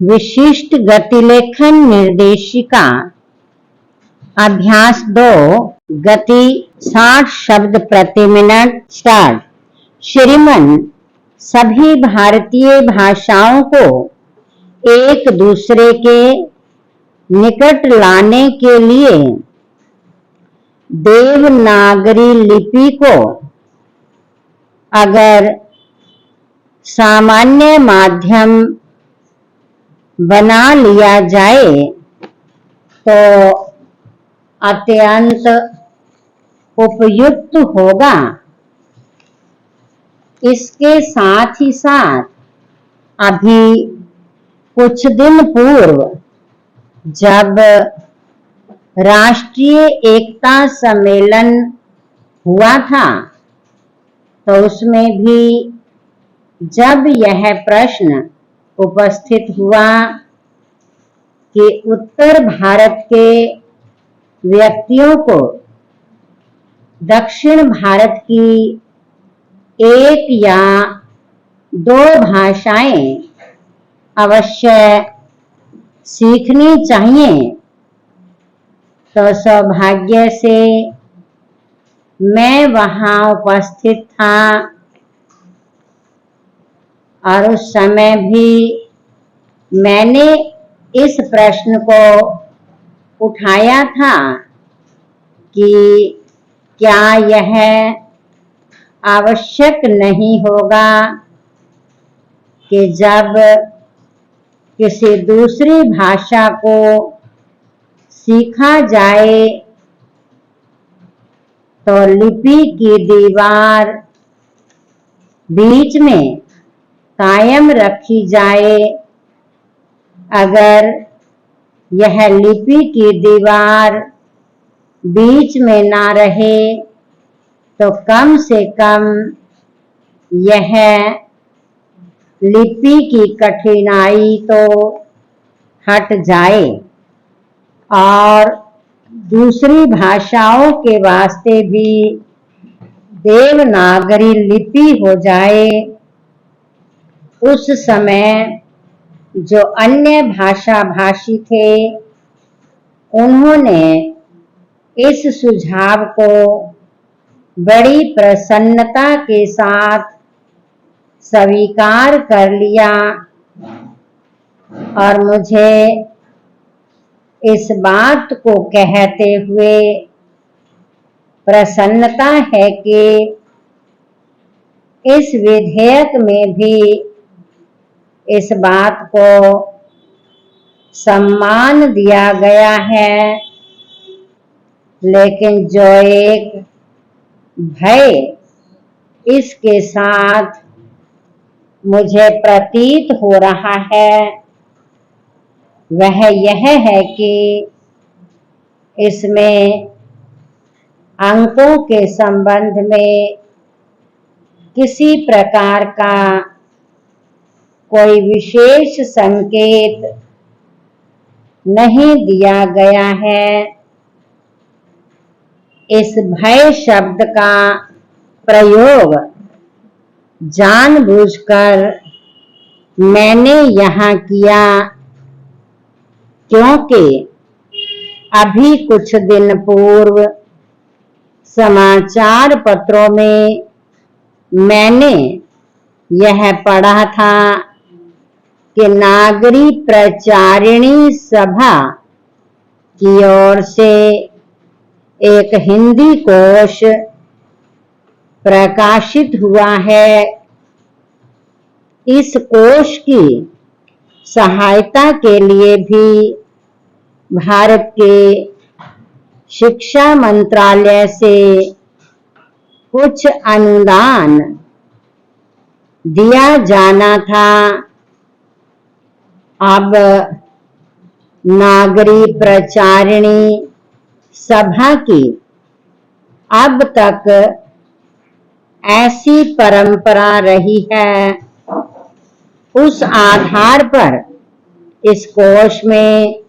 विशिष्ट गतिलेखन निर्देशिका अभ्यास 2 गति 60 शब्द प्रति मिनट स्टार्ट। श्रीमन सभी भारतीय भाषाओं को एक दूसरे के निकट लाने के लिए देवनागरी लिपि को अगर सामान्य माध्यम बना लिया जाए तो अत्यंत उपयुक्त होगा। इसके साथ ही साथ अभी कुछ दिन पूर्व जब राष्ट्रीय एकता सम्मेलन हुआ था तो उसमें भी जब यह प्रश्न उपस्थित हुआ कि उत्तर भारत के व्यक्तियों को दक्षिण भारत की एक या दो भाषाएं अवश्य सीखनी चाहिए, तो सौभाग्य से मैं वहां उपस्थित था और उस समय भी मैंने इस प्रश्न को उठाया था कि क्या यह आवश्यक नहीं होगा कि जब किसी दूसरी भाषा को सीखा जाए तो लिपि की दीवार बीच में कायम रखी जाए। अगर यह लिपि की दीवार बीच में ना रहे तो कम से कम यह लिपि की कठिनाई तो हट जाए और दूसरी भाषाओं के वास्ते भी देवनागरी लिपि हो जाए। उस समय जो अन्य भाषा भाषी थे उन्होंने इस सुझाव को बड़ी प्रसन्नता के साथ स्वीकार कर लिया और मुझे इस बात को कहते हुए प्रसन्नता है कि इस विधेयक में भी इस बात को सम्मान दिया गया है, लेकिन जो एक भय इसके साथ मुझे प्रतीत हो रहा है वह यह है कि इसमें अंकों के संबंध में किसी प्रकार का कोई विशेष संकेत नहीं दिया गया है। इस भय शब्द का प्रयोग जानबूझकर मैंने यहाँ किया क्योंकि अभी कुछ दिन पूर्व समाचार पत्रों में मैंने यह पढ़ा था कि नागरी प्रचारिणी सभा की ओर से एक हिंदी कोश प्रकाशित हुआ है। इस कोश की सहायता के लिए भी भारत के शिक्षा मंत्रालय से कुछ अनुदान दिया जाना था। अब नागरी प्रचारिणी सभा की अब तक ऐसी परंपरा रही है, उस आधार पर इस कोश में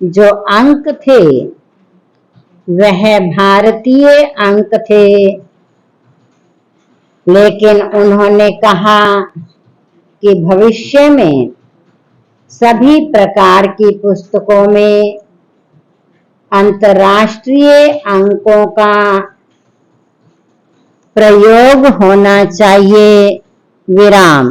जो अंक थे वह भारतीय अंक थे, लेकिन उन्होंने कहा कि भविष्य में सभी प्रकार की पुस्तकों में अंतर्राष्ट्रीय अंकों का प्रयोग होना चाहिए। विराम।